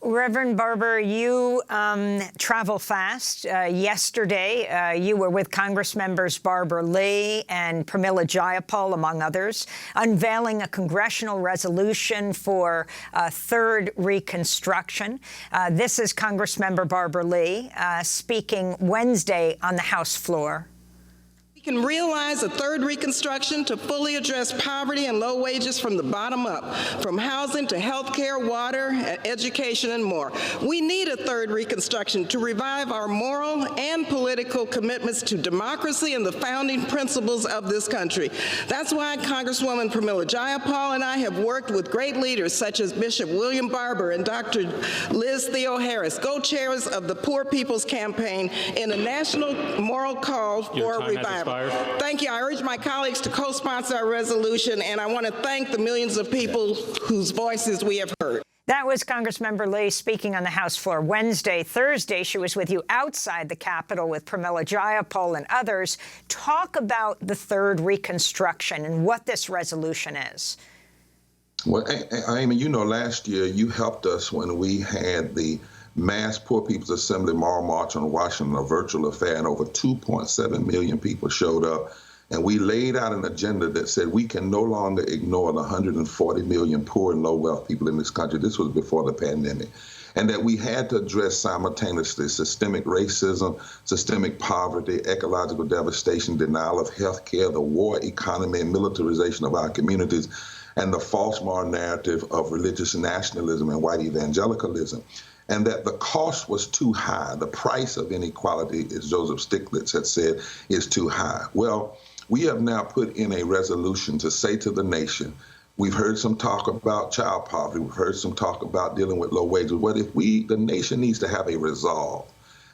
Reverend Barber, you travel fast. Yesterday, you were with Congressmembers Barbara Lee and Pramila Jayapal, among others, unveiling a congressional resolution for Third Reconstruction. This is Congressmember Barbara Lee speaking Wednesday on the House floor. We can realize a third reconstruction to fully address poverty and low wages from the bottom up, from housing to health care, water, education, and more. We need a third reconstruction to revive our moral and political commitments to democracy and the founding principles of this country. That's why Congresswoman Pramila Jayapal and I have worked with great leaders such as Bishop William Barber and Dr. Liz Theo Harris, co-chairs of the Poor People's Campaign, in a national moral call for revival. Thank you. I urge my colleagues to co-sponsor our resolution, and I want to thank the millions of people whose voices we have heard. That was Congressmember Lee speaking on the House floor Wednesday. Thursday, she was with you outside the Capitol with Pramila Jayapal and others. Talk about the Third Reconstruction and what this resolution is. Well, Amy, you know, last year you helped us when we had the mass Poor People's Assembly Moral March on Washington, a virtual affair, and over 2.7 million people showed up. And we laid out an agenda that said we can no longer ignore the 140 million poor and low-wealth people in this country. This was before the pandemic. And that we had to address simultaneously systemic racism, systemic poverty, ecological devastation, denial of health care, the war economy and militarization of our communities, and the false moral narrative of religious nationalism and white evangelicalism. And that the cost was too high. The price of inequality, as Joseph Stiglitz had said, is too high. Well, we have now put in a resolution to say to the nation, we've heard some talk about child poverty, we've heard some talk about dealing with low wages. What if the nation needs to have a resolve?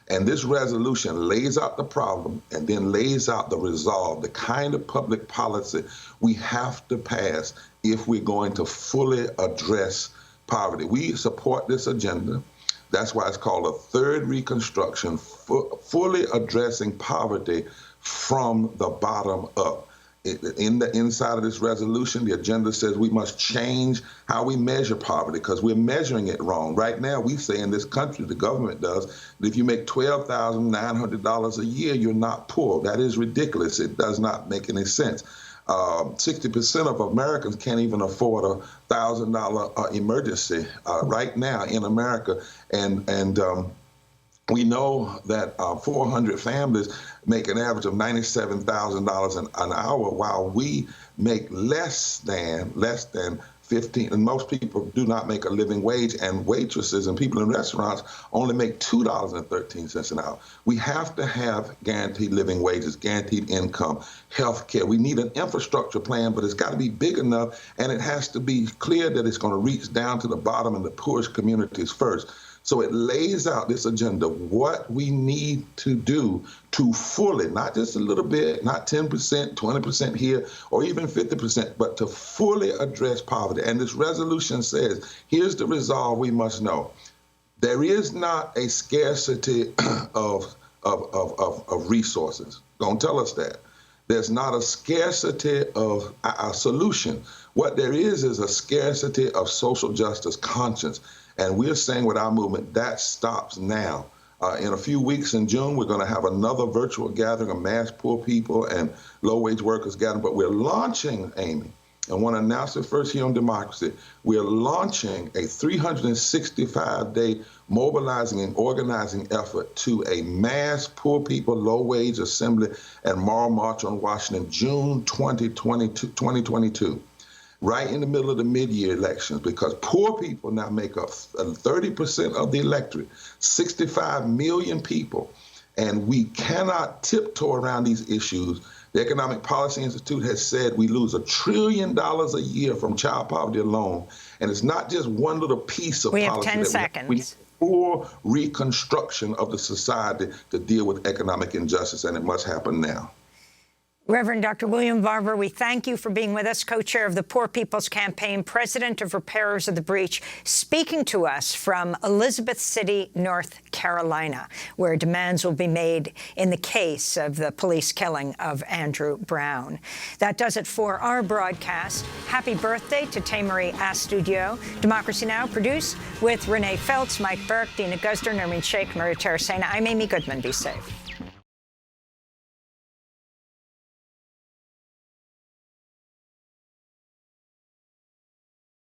And this resolution lays out the problem and then lays out the resolve, the kind of public policy we have to pass if we're going to fully address poverty. We support this agenda. That's why it's called a Third Reconstruction, fully addressing poverty from the bottom up. In the inside of this resolution, the agenda says we must change how we measure poverty because we're measuring it wrong. Right now, we say in this country, the government does, that if you make $12,900 a year, you're not poor. That is ridiculous. It does not make any sense. 60% of Americans can't even afford a $1,000 emergency right now in America. And we know that 400 families make an average of $97,000 an hour, while we make less than 15, and most people do not make a living wage, and waitresses and people in restaurants only make $2.13 an hour. We have to have guaranteed living wages, guaranteed income, health care. We need an infrastructure plan, but it's got to be big enough, and it has to be clear that it's going to reach down to the bottom and the poorest communities first. So it lays out this agenda, what we need to do to fully, not just a little bit, not 10%, 20% here, or even 50%, but to fully address poverty. And this resolution says, here's the resolve we must know. There is not a scarcity of resources. Don't tell us that. There's not a scarcity of a solution. What there is a scarcity of social justice conscience. And we're saying with our movement, that stops now. In a few weeks in June, we're going to have another virtual gathering of mass poor people and low-wage workers gathering. But we're launching, Amy, I want to announce it first here on Democracy, we're launching a 365-day mobilizing and organizing effort to a mass poor people, low-wage assembly and moral march on Washington, June 2022. Right in the middle of the mid-year elections, because poor people now make up 30% of the electorate, 65 million people, and we cannot tiptoe around these issues. The Economic Policy Institute has said we lose $1 trillion a year from child poverty alone, and it's not just one little piece of policy. We have 10 seconds. We need full reconstruction of the society to deal with economic injustice, and it must happen now. Reverend Dr. William Barber, we thank you for being with us, co-chair of the Poor People's Campaign, president of Repairers of the Breach, speaking to us from Elizabeth City, North Carolina, where demands will be made in the case of the police killing of Andrew Brown. That does it for our broadcast. Happy birthday to Taymarie Astudio. Democracy Now! Produced with Renee Feltz, Mike Burke, Dina Guzder, Nermeen Sheikh, Maria Terracena. I'm Amy Goodman. Be safe.